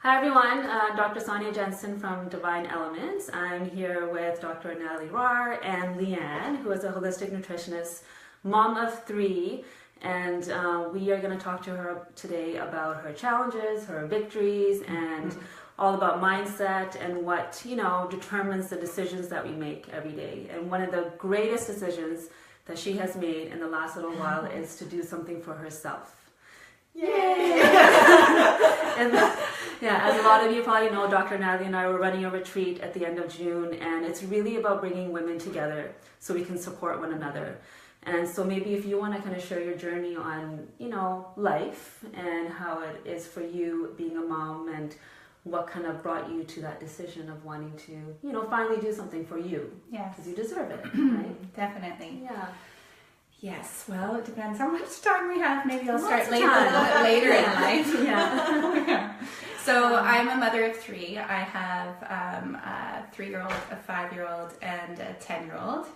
Hi everyone, Dr. Sonya Jensen from Divine Elements. I'm here with Dr. Natalie Rar and Leanne, who is a holistic nutritionist, mom of 3, and we are going to talk to her today about her challenges, her victories, and all about mindset and what, determines the decisions that we make every day. And one of the greatest decisions that she has made in the last little while is to do something for herself. Yay! And as a lot of you probably know, Dr. Natalie and I were running a retreat at the end of June, and it's really about bringing women together so we can support one another. And so maybe if you want to kind of share your journey on, life and how it is for you being a mom and what kind of brought you to that decision of wanting to, finally do something for you. Yes. Because you deserve it, right? Definitely. Yeah. Yes, well, it depends how much time we have. Maybe I'll start a little bit later in life. Yeah. So I'm a mother of 3. I have a 3-year-old, a 5-year-old, and a 10-year-old.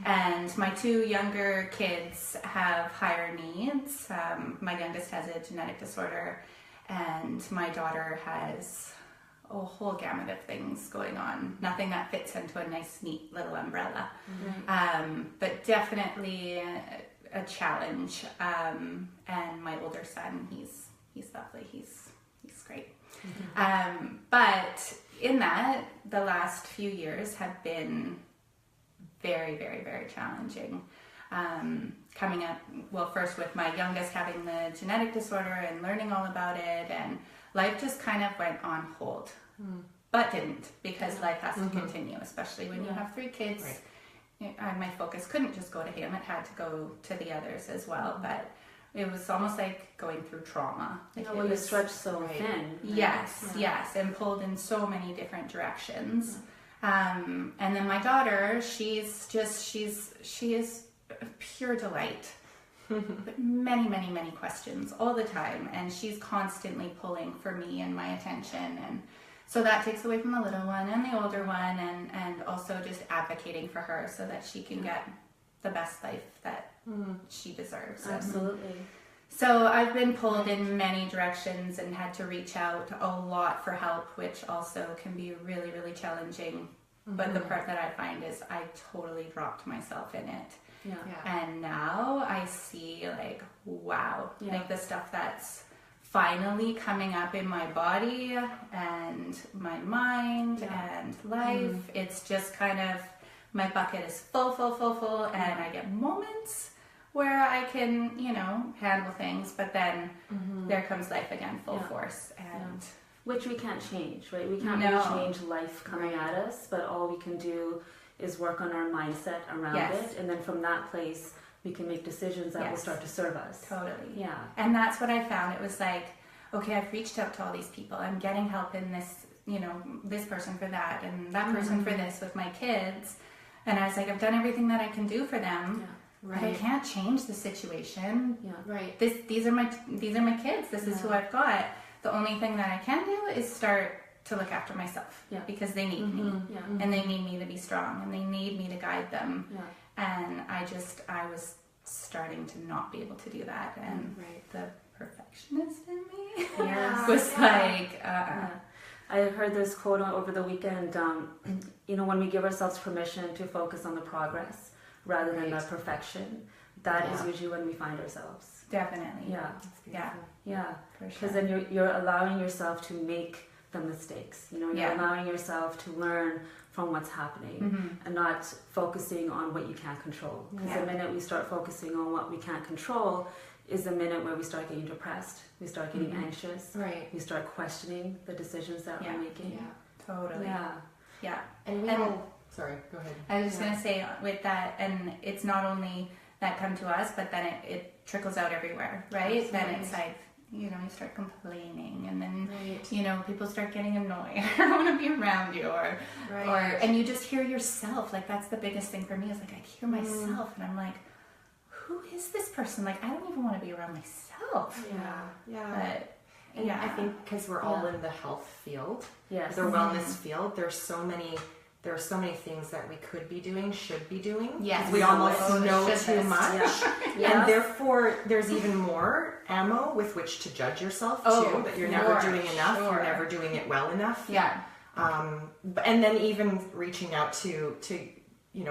And my 2 younger kids have higher needs. My youngest has a genetic disorder, and my daughter has a whole gamut of things going on. Nothing that fits into a nice, neat little umbrella. Mm-hmm. But definitely a challenge. And my older son, he's lovely. He's great. Mm-hmm. But in that, the last few years have been very, very, very challenging. Coming up, first with my youngest having the genetic disorder and learning all about it, and life just kind of went on hold, but didn't, because life has to continue, especially when you have 3 kids. Right. My focus couldn't just go to him, it had to go to the others as well, but it was almost like going through trauma. You stretched so thin. Right? Yes, and pulled in so many different directions. And then my daughter, she is a pure delight. But many, many, many questions all the time, and she's constantly pulling for me and my attention, and so that takes away from the little one and the older one, and also just advocating for her so that she can get the best life that she deserves. Absolutely. So I've been pulled in many directions and had to reach out a lot for help, which also can be really, really challenging. But the part that I find is I totally dropped myself in it. Yeah. And now I see wow, the stuff that's finally coming up in my body and my mind and life. It's just kind of, my bucket is full, and I get moments where I can, handle things, but then there comes life again, full force. And which we can't change, right? We can't really change life coming at us, but all we can do is work on our mindset around it, and then from that place we can make decisions that will start to serve us. Totally. Yeah. And that's what I found. It was like, okay, I've reached out to all these people. I'm getting help in this, this person for that, and that person for this with my kids. And I was like, I've done everything that I can do for them. Yeah. Right. But I can't change the situation. Yeah. Right. These are my kids. This is who I've got. The only thing that I can do is start to look after myself, because they need me, and they need me to be strong, and they need me to guide them. And I was starting to not be able to do that, and the perfectionist in me was like, I heard this quote over the weekend, when we give ourselves permission to focus on the progress rather than the perfection, that is usually when we find ourselves. Definitely. Yeah. Because then you're allowing yourself to make the mistakes. You're allowing yourself to learn from what's happening and not focusing on what you can't control. Because the minute we start focusing on what we can't control is the minute where we start getting depressed, we start getting anxious, we start questioning the decisions that we're making. Yeah, totally. Yeah. And sorry, go ahead. I was just going to say with that, and it's not only that come to us, but then it trickles out everywhere, right? Absolutely. Then it's like, you start complaining, and then, people start getting annoyed. I don't want to be around you, and you just hear yourself. That's the biggest thing for me, is I hear myself, and I'm like, who is this person? I don't even want to be around myself. But, I think because we're all in the health field, the wellness field, there's so many there are so many things that we could be doing, should be doing. Yes. We almost Oh, know should too list. much. Yeah. And therefore, there's even more ammo with which to judge yourself too, that you're never doing enough, you're never doing it well enough. Yeah. And then even reaching out to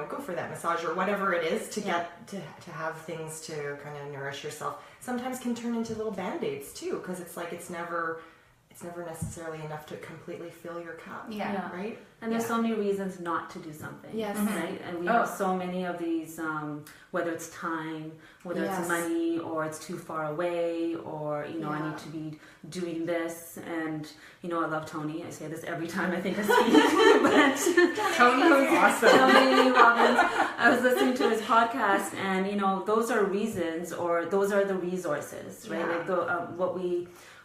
go for that massage or whatever it is to get to have things to kind of nourish yourself. Sometimes can turn into little band-aids too, because it's like it's never necessarily enough to completely fill your cup. Yeah. Right? And there's so many reasons not to do something. Yes. Right? And we have so many of these, whether it's time, whether it's money, or it's too far away, or, I need to be doing this. And, I love Tony. I say this every time I think I speak. But Tony's awesome. Tony Robbins. I was listening to his podcast, and, those are reasons, or those are the resources, right? Like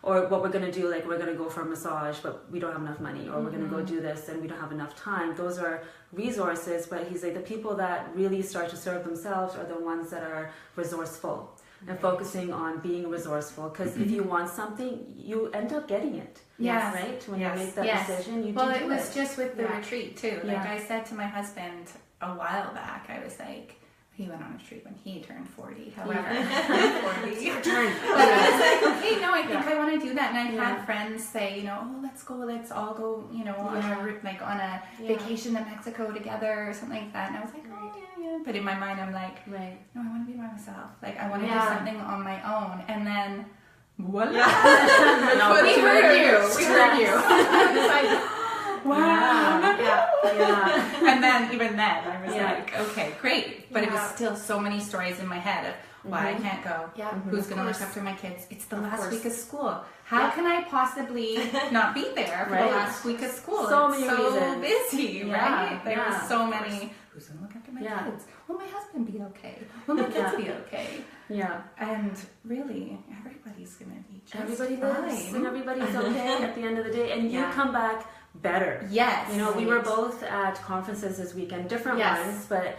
what we're going to do, like we're going to go for a massage, but we don't have enough money, or we're going to go do this and we don't have enough time. Those are resources, but he's like, the people that really start to serve themselves are the ones that are resourceful and focusing on being resourceful. Because if you want something, you end up getting it. Yeah. Right? When you make that decision, you do it was it. just with the retreat too. Like I said to my husband a while back, I was like, he went on a retreat when he turned 40. However, I'm 40. Your turn. But I was like, okay, no, I think I want to do that. And I've had friends say, let's all go, on a vacation to Mexico together or something like that. And I was like, yeah. But in my mind, I'm like, no, I want to be by myself. Like, I want to do something on my own. And then, voila. We heard you. We heard you. I was like, wow. Yeah. And then even then I was like, okay, great. But it was still so many stories in my head of why I can't go. Yeah. Who's going to look after my kids? It's the last week of school. How can I possibly not be there for the last week of school? So it's many so reasons. busy, right? There were so many. Who's going to look after my kids? Will my husband be okay? Will my kids be okay? Yeah. And really, everybody's going to be just Everybody fine. lives and everybody's okay at the end of the day. And you come back better. Yes. We were both at conferences this weekend, different ones, but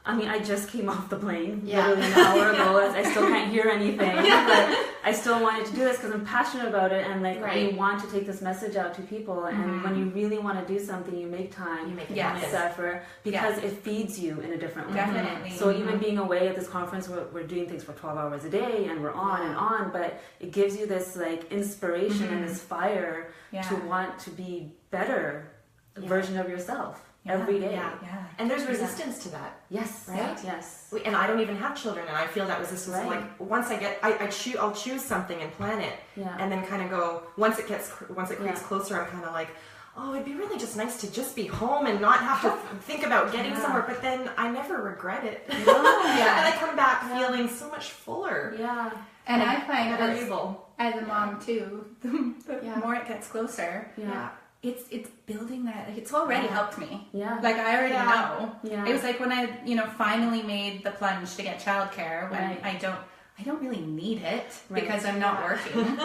I just came off the plane literally an hour ago. I still can't hear anything, but I still wanted to do this because I'm passionate about it, and we want to take this message out to people. And when you really want to do something, you make time, you make effort, because it feeds you in a different way. Definitely. So even being away at this conference, we're doing things for 12 hours a day, and we're on and on, but it gives you this inspiration and this fire to want to be better version of yourself. Every day. Yeah. And there's resistance to that. Yes. Right? Yes. And I don't even have children, and I feel that resistance. Like once I'll choose something and plan it, and then kind of go. Once it creeps closer, I'm kind of like, oh, it'd be really just nice to just be home and not have to think about getting somewhere. But then I never regret it. And I come back feeling so much fuller. Yeah. And I find as a mom too, the more it gets closer. Yeah. It's building that. It's already helped me. Yeah. Like I already know. Yeah. It was like when I, finally made the plunge to get childcare when I don't really need it because I'm not working.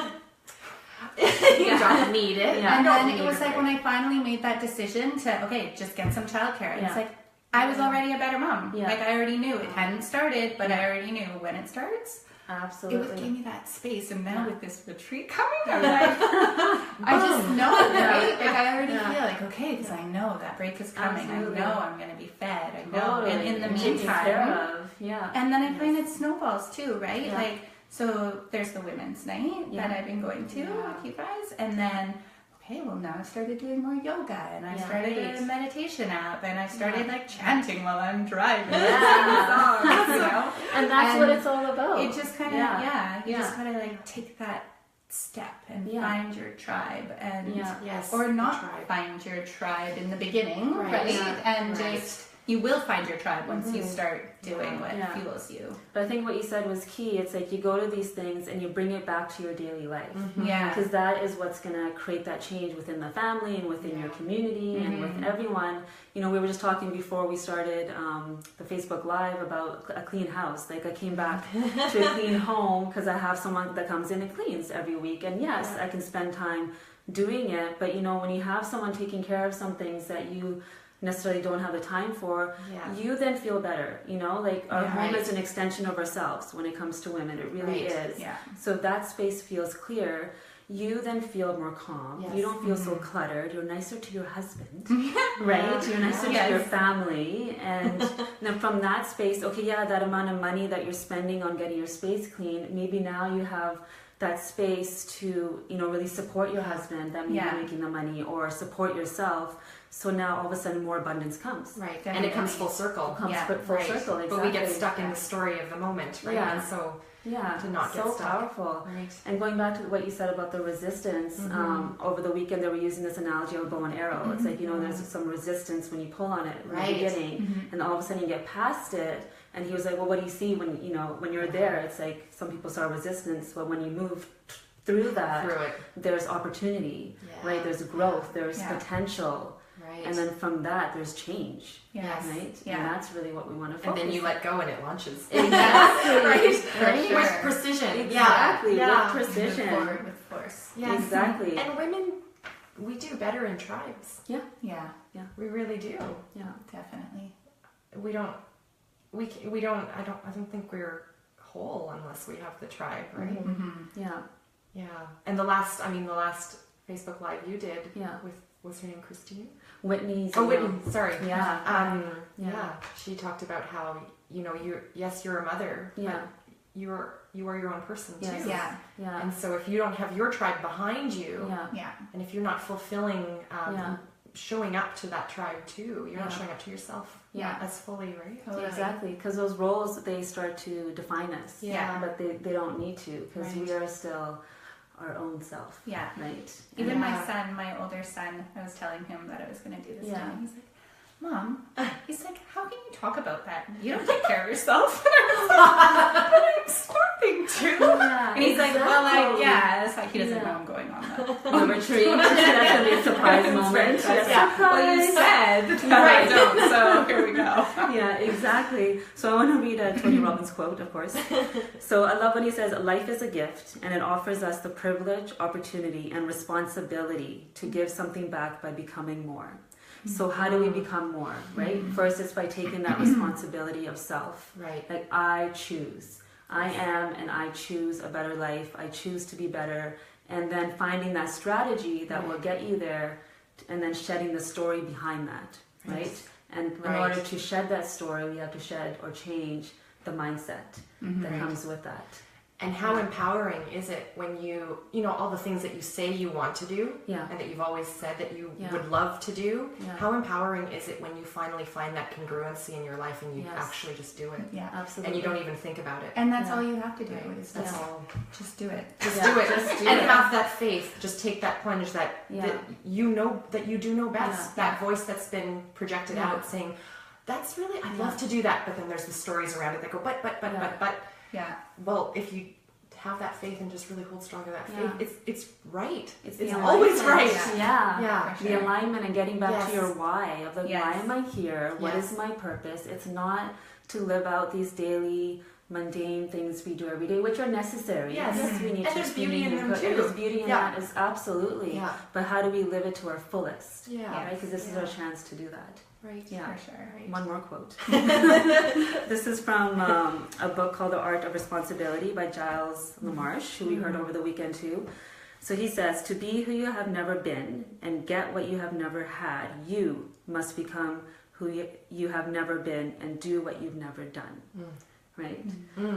You don't need it. Yeah. And then it was like when I finally made that decision to just get some childcare. It's like I was already a better mom. Yeah. Like I already knew it hadn't started, but I already knew when it starts. Absolutely. It gave me that space, and now with this retreat coming, I'm like, I just know, right? Like I already feel like, okay, because I know that break is coming. Absolutely. I know I'm going to be fed. I know. Totally. And in the Taken meantime, care of. and then I find it snowballs too, right? Yeah. Like, so there's the women's night that I've been going to with you guys, and then well, now I started doing more yoga, and I started a meditation app, and I started chanting while I'm driving, songs, and that's what it's all about. It just kind of, you just gotta take that step and find your tribe, and or not find your tribe in the beginning, right? And just you will find your tribe once you start doing what fuels you. But I think what you said was key. It's like you go to these things and you bring it back to your daily life. Because that is what's going to create that change within the family and within your community and with everyone. We were just talking before we started the Facebook Live about a clean house. Like I came back to a clean home because I have someone that comes in and cleans every week. And yes, I can spend time doing it. But when you have someone taking care of some things that you necessarily don't have the time for, you then feel better. Our home is an extension of ourselves when it comes to women. It really is. So that space feels clear. you then feel more calm. Yes. You don't feel so cluttered. You're nicer to your husband, right? You're nicer to your family. And then from that space, okay, yeah, that amount of money that you're spending on getting your space clean, maybe now you have that space to, really support your husband that may be making the money, or support yourself. So now all of a sudden more abundance comes. Right. Definitely. And it comes full circle. Full circle, exactly. But we get stuck in the story of the moment, right? Yeah. And so to not so get stuck. Powerful. Right. And going back to what you said about the resistance, over the weekend they were using this analogy of bow and arrow. It's like, there's some resistance when you pull on it in the beginning, and all of a sudden you get past it. And he was like, well, what do you see when you're there? It's like some people saw resistance, but when you move through that, there's opportunity, right? There's growth, there's potential. Right. And then from that, there's change. Yes. Right? Yeah. And that's really what we want to focus on. And then you let go and it launches. Exactly. right? Sure. With precision. Exactly. Yeah. With precision. Move forward with force. Yes. Exactly. And women, we do better in tribes. Yeah. Yeah. Yeah. We really do. Yeah. Definitely. We don't, I don't think we're whole unless we have the tribe, right? Mm-hmm. Yeah. Yeah. And the last Facebook Live you did with, what's her name, Christine? Whitney. Whitney, sorry. Yeah. She talked about how, you're a mother, but you are your own person too. Yes. Yeah. And so if you don't have your tribe behind you, and if you're not fulfilling, showing up to that tribe too, you're not showing up to yourself as fully, right? Totally. Exactly, because those roles, they start to define us. Yeah. But they don't need to, because we are still our own self. Yeah. Right? Even my older son, I was telling him that I was going to do this today. He's like, Mom, he's like, how can you talk about that? You don't take care of yourself. And I was like, I'm starting to. Yeah, and he's like, well, it's like he doesn't know I'm going on the retreat. That's going to be a surprise moment. Surprise. Well, you said I don't, so here we go. Yeah, exactly. So I want to read Tony Robbins' quote, of course. So I love when he says, life is a gift, and it offers us the privilege, opportunity, and responsibility to give something back by becoming more. So how do we become more, right? First, it's by taking that responsibility of self. Right. Like, I choose. I am, and I choose a better life. I choose to be better. And then finding that strategy that will get you there, and then shedding the story behind that, right? And in order to shed that story, we have to shed or change the mindset that comes with that. And how empowering is it when all the things that you say you want to do and that you've always said that you would love to do, how empowering is it when you finally find that congruency in your life and you actually just do it? Yeah, absolutely. And you don't even think about it. And that's all you have to do. That's all. Just do it. Just do it. And have that faith. Just take that plunge that you know that you do know best. That voice that's been projected out saying, that's really, I'd love to do that. But then there's the stories around it that go, but. Yeah. Well, if you have that faith and just really hold strong to that faith, it's right. It's always right. Yeah. Sure. The alignment and getting back to your why of why am I here? What is my purpose? It's not to live out these daily mundane things we do every day, which are necessary. Yes, we need and there's beauty in them too. And there's beauty in that, is absolutely. Yeah. But how do we live it to our fullest? Yeah. Because this is our chance to do that. Right. Yeah. For sure. Right. One more quote. This is from a book called The Art of Responsibility by Giles LaMarche, who we heard over the weekend too. So he says, to be who you have never been and get what you have never had, you must become who you have never been and do what you've never done. Right?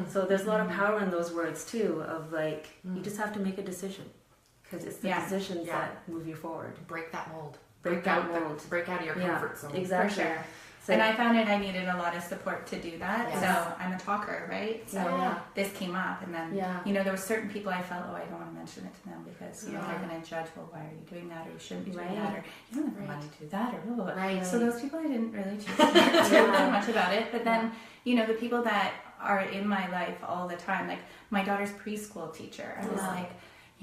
So there's a lot of power in those words too, of like, you just have to make a decision. Because it's the decisions that move you forward. Break that mold. Break out of your comfort zone. Exactly. For sure. So, and I found I needed a lot of support to do that. Yes. So I'm a talker, right? So this came up, and then there were certain people I felt, I don't want to mention it to them because they're going to judge. Well, why are you doing that? Or you shouldn't be doing that? Or you don't have the money to do that? Or blah, blah, blah. Right. So those people I didn't really choose to talk too much about it. But then the people that are in my life all the time, like my daughter's preschool teacher, I was like,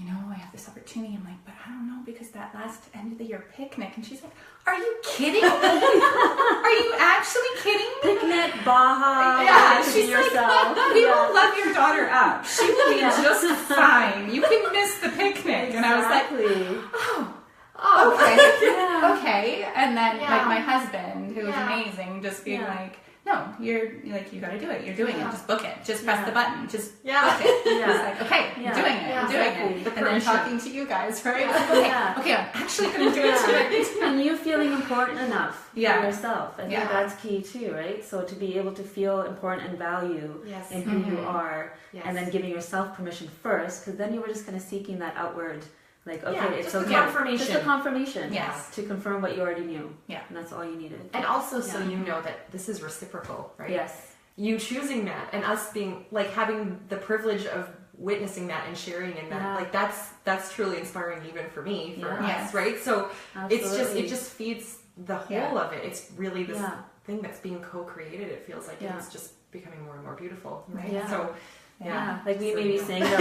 I have this opportunity. I'm like, but I don't know because that last end of the year picnic. And she's like, are you kidding me? Are you actually kidding me? Picnic, Baja. Yeah, she's like, we will love your daughter up. She will be just fine. You can miss the picnic. And I was like, okay. Okay. And then like my husband, who was amazing, just being like, no, you're like, you got to do it. You're doing it. Just book it. Just press the button. Just book it. Yeah. It's like, okay, I'm doing it. I'm doing it. And then talking to you guys, right? Okay, I'm actually going to do it today. And you feeling important enough for yourself. I think that's key too, right? So to be able to feel important and value in who you are, and then giving yourself permission first, because then you were just kind of seeking that outward. Like, okay, it's okay. Confirmation. Just a confirmation. Yes. To confirm what you already knew. Yeah. And that's all you needed. And also so you know that this is reciprocal, right? Yes. You choosing that and us being, like, having the privilege of witnessing that and sharing in that, like, that's truly inspiring even for me, for us, right? So it just feeds the whole of it. It's really this thing that's being co-created, it feels like, and it's just becoming more and more beautiful, right? Yeah. So like we may be saying that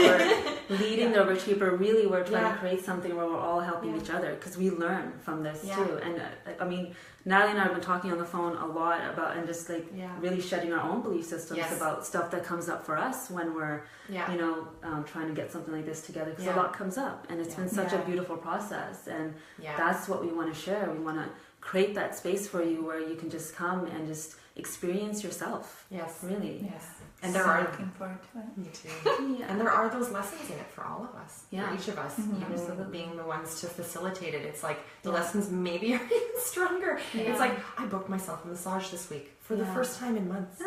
we're leading the retreat, but really we're trying to create something where we're all helping each other, because we learn from this too. And I mean, Natalie and I have been talking on the phone a lot about, and just like really shedding our own belief systems about stuff that comes up for us when we're, you know, trying to get something like this together, because a lot comes up, and it's been such a beautiful process, and that's what we want to share. We want to create that space for you where you can just come and just experience yourself. Yes. Really. Yes. And there are looking forward to it. Me too. And there are those lessons in it for all of us, for each of us, even being the ones to facilitate it. It's like the lessons maybe are even stronger. It's like, I booked myself a massage this week for the first time in months.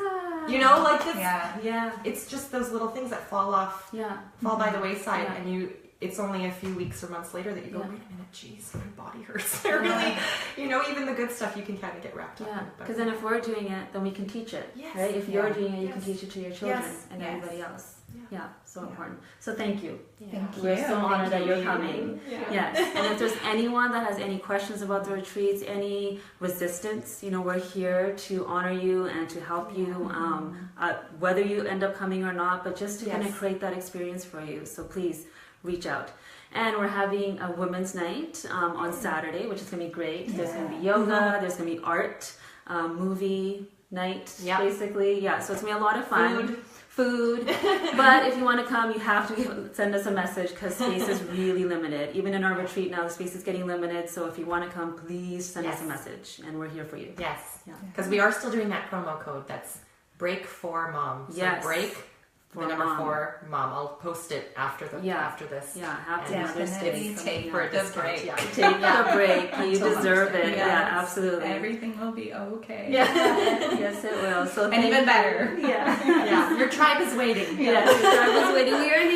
You know, like this. It's just those little things that fall by the wayside, and it's only a few weeks or months later that you go, wait a minute, geez, my body hurts. Really, you know, even the good stuff you can kind of get wrapped up in. Because then if we're doing it, then we can teach it, right? If you're doing it, you can teach it to your children and everybody else. So important. So thank you. We're so honored that you're coming. Yes. And if there's anyone that has any questions about the retreats, any resistance, you know, we're here to honor you and to help you, whether you end up coming or not, but just to kind of create that experience for you. So please reach out. And we're having a women's night on Saturday, which is going to be great. There's going to be yoga, there's going to be art, movie night, basically. So it's going to be a lot of fun. Food. But if you want to come, you have to send us a message, because space is really limited. Even in our retreat now, the space is getting limited. So if you want to come, please send us a message, and we're here for you. Yes. Because we are still doing that promo code. That's break for mom. So break. The number 4 mom. I'll post it after this. Happy Mother's Day. Take the break. Take the break. You deserve it. Absolutely. Everything will be okay. Yes, it will. So and even better. Your tribe is waiting. Yes, your tribe is waiting. We are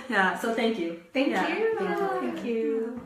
here. So thank you. Thank you. Thank you.